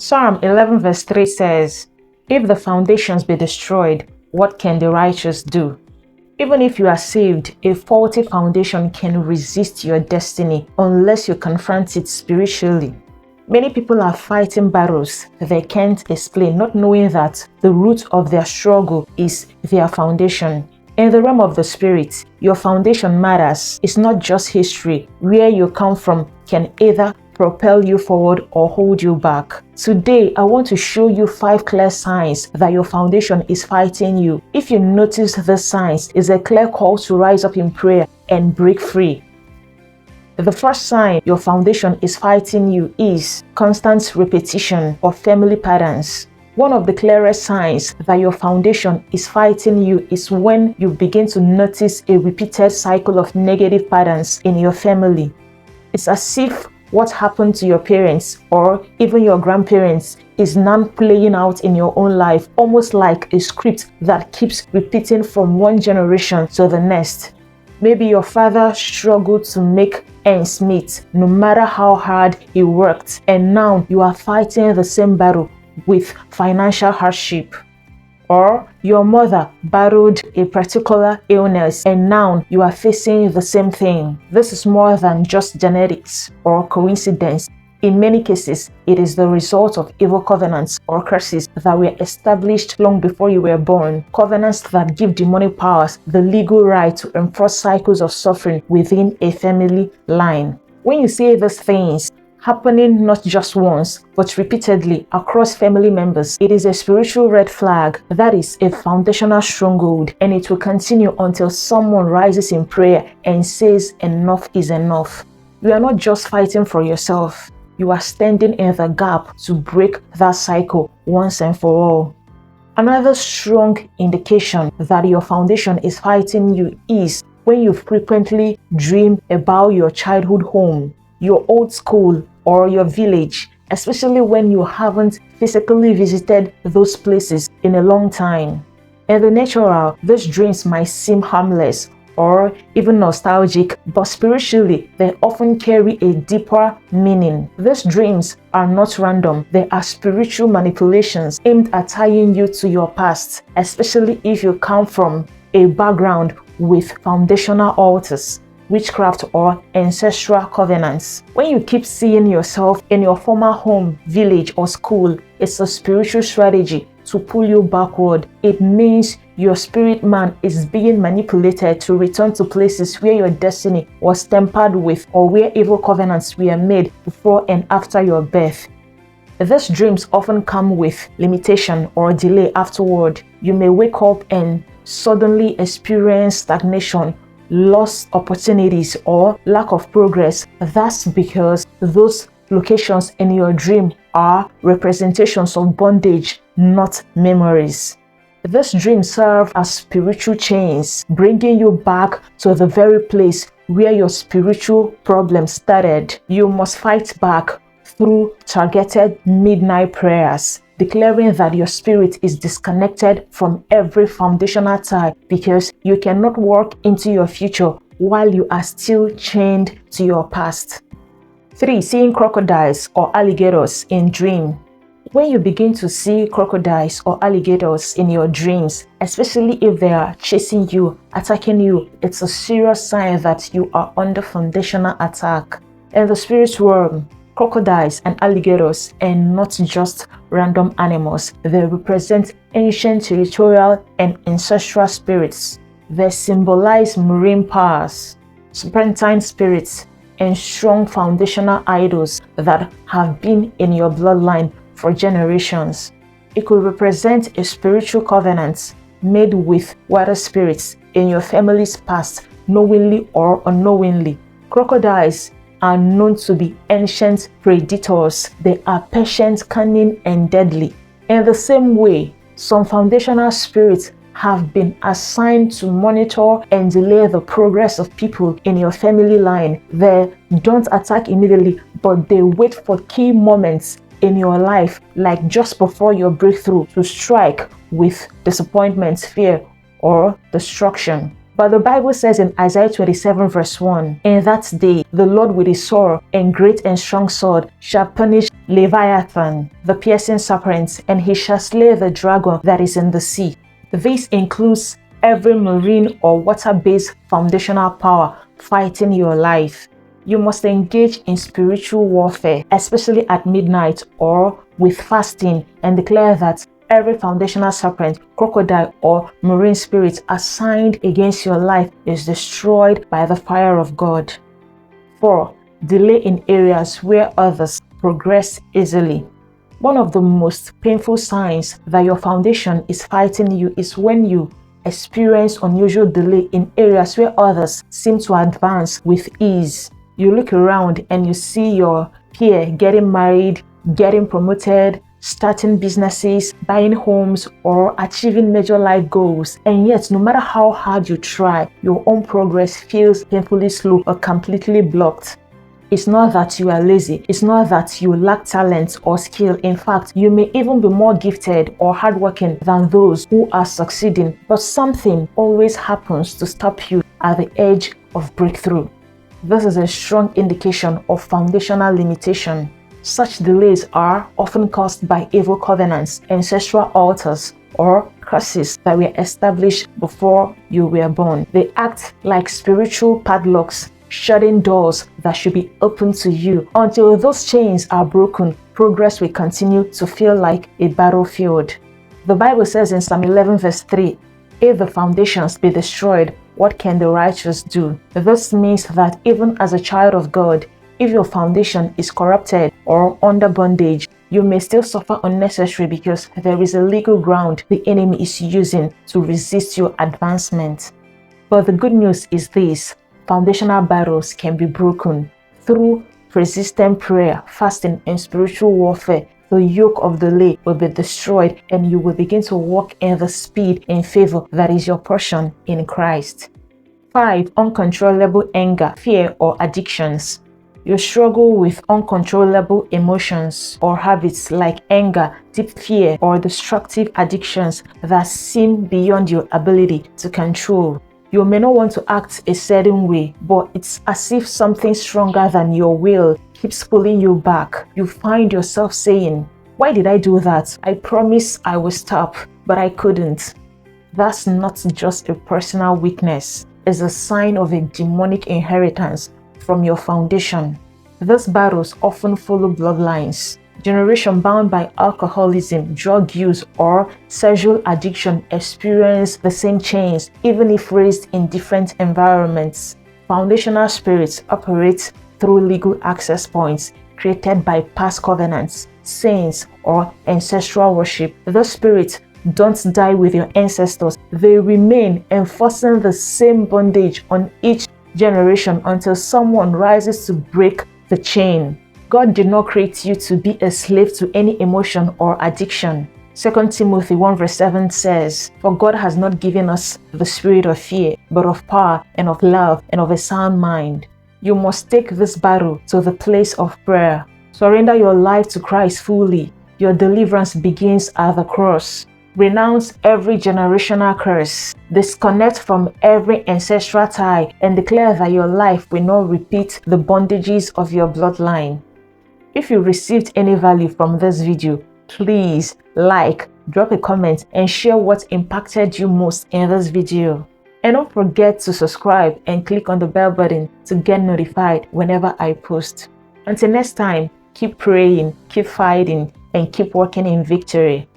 Psalm 11 verse 3 says, "If the foundations be destroyed, what can the righteous do?" Even if you are saved, a faulty foundation can resist your destiny unless you confront it spiritually. Many people are fighting battles they can't explain, not knowing that the root of their struggle is their foundation. In the realm of the spirit, your foundation matters. It's not just history. Where you come from can either propel you forward or hold you back. Today, I want to show you 5 clear signs that your foundation is fighting you. If you notice these signs, it's a clear call to rise up in prayer and break free. The first sign your foundation is fighting you is constant repetition of family patterns. One of the clearest signs that your foundation is fighting you is when you begin to notice a repeated cycle of negative patterns in your family. It's as if what happened to your parents or even your grandparents is now playing out in your own life, almost like a script that keeps repeating from one generation to the next. Maybe your father struggled to make ends meet no matter how hard he worked, and now you are fighting the same battle with financial hardship. Or your mother battled a particular illness and now you are facing the same thing. This is more than just genetics or coincidence. In many cases, it is the result of evil covenants or curses that were established long before you were born. Covenants that give demonic powers the legal right to enforce cycles of suffering within a family line. When you see these things happening not just once, but repeatedly across family members, it is a spiritual red flag. That is a foundational stronghold, and it will continue until someone rises in prayer and says enough is enough. You are not just fighting for yourself. You are standing in the gap to break that cycle once and for all. Another strong indication that your foundation is fighting you is when you frequently dream about your childhood home, your old school, or your village, especially when you haven't physically visited those places in a long time. In the natural, these dreams might seem harmless or even nostalgic, but spiritually, they often carry a deeper meaning. These dreams are not random. They are spiritual manipulations aimed at tying you to your past, especially if you come from a background with foundational altars, witchcraft, or ancestral covenants. When you keep seeing yourself in your former home, village, or school, it's a spiritual strategy to pull you backward. It means your spirit man is being manipulated to return to places where your destiny was tempered with or where evil covenants were made before and after your birth. These dreams often come with limitation or delay afterward. You may wake up and suddenly experience stagnation, lost opportunities, or lack of progress. That's because those locations in your dream are representations of bondage, not memories. These dreams serve as spiritual chains, bringing you back to the very place where your spiritual problem started. You must fight back through targeted midnight prayers, declaring that your spirit is disconnected from every foundational tie because you cannot walk into your future while you are still chained to your past. 3. Seeing crocodiles or alligators in dream. When you begin to see crocodiles or alligators in your dreams, especially if they are chasing you, attacking you, it's a serious sign that you are under foundational attack. In the spirit world, crocodiles and alligators are not just random animals. They represent ancient territorial and ancestral spirits. They symbolize marine powers, serpentine spirits, and strong foundational idols that have been in your bloodline for generations. It could represent a spiritual covenant made with water spirits in your family's past, knowingly or unknowingly. Crocodiles are known to be ancient predators. They are patient, cunning, and deadly. In the same way, some foundational spirits have been assigned to monitor and delay the progress of people in your family line. They don't attack immediately, but they wait for key moments in your life, like just before your breakthrough, to strike with disappointment, fear, or destruction. But the Bible says in Isaiah 27 verse 1, "In that day, the Lord with his sword and great and strong sword shall punish Leviathan, the piercing serpent, and he shall slay the dragon that is in the sea." This includes every marine or water-based foundational power fighting your life. You must engage in spiritual warfare, especially at midnight or with fasting, and declare that every foundational serpent, crocodile, or marine spirit assigned against your life is destroyed by the fire of God. 4. Delay in areas where others progress easily. One of the most painful signs that your foundation is fighting you is when you experience unusual delay in areas where others seem to advance with ease. You look around and you see your peer getting married, getting promoted, starting businesses, buying homes, or achieving major life goals. And yet, no matter how hard you try, your own progress feels painfully slow or completely blocked. It's not that you are lazy. It's not that you lack talent or skill. In fact, you may even be more gifted or hardworking than those who are succeeding. But something always happens to stop you at the edge of breakthrough. This is a strong indication of foundational limitation. Such delays are often caused by evil covenants, ancestral altars, or curses that were established before you were born. They act like spiritual padlocks, shutting doors that should be open to you. Until those chains are broken, progress will continue to feel like a battlefield. The Bible says in Psalm 11 verse 3, "If the foundations be destroyed, what can the righteous do?" This means that even as a child of God, if your foundation is corrupted or under bondage, you may still suffer unnecessarily because there is a legal ground the enemy is using to resist your advancement. But the good news is this: foundational battles can be broken through persistent prayer, fasting, and spiritual warfare. The yoke of delay will be destroyed and you will begin to walk in the speed and favor that is your portion in Christ. 5. Uncontrollable anger, fear, or addictions. You struggle with uncontrollable emotions or habits like anger, deep fear, or destructive addictions that seem beyond your ability to control. You may not want to act a certain way, but it's as if something stronger than your will keeps pulling you back. You find yourself saying, "Why did I do that? I promised I would stop, but I couldn't." That's not just a personal weakness. It's a sign of a demonic inheritance from your foundation. These battles often follow bloodlines. Generation bound by alcoholism, drug use, or sexual addiction experience the same chains, even if raised in different environments. Foundational spirits operate through legal access points created by past covenants, saints, or ancestral worship. Those spirits don't die with your ancestors. They remain, enforcing the same bondage on each generation until someone rises to break the chain. God did not create you to be a slave to any emotion or addiction. 2 Timothy 1 verse 7 says, "For God has not given us the spirit of fear, but of power and of love and of a sound mind." You must take this battle to the place of prayer. Surrender your life to Christ fully. Your deliverance begins at the cross. Renounce every generational curse. Disconnect from every ancestral tie and declare that your life will not repeat the bondages of your bloodline. If you received any value from this video, please like, drop a comment, and share what impacted you most in this video. And don't forget to subscribe and click on the bell button to get notified whenever I post. Until next time, keep praying, keep fighting, and keep walking in victory.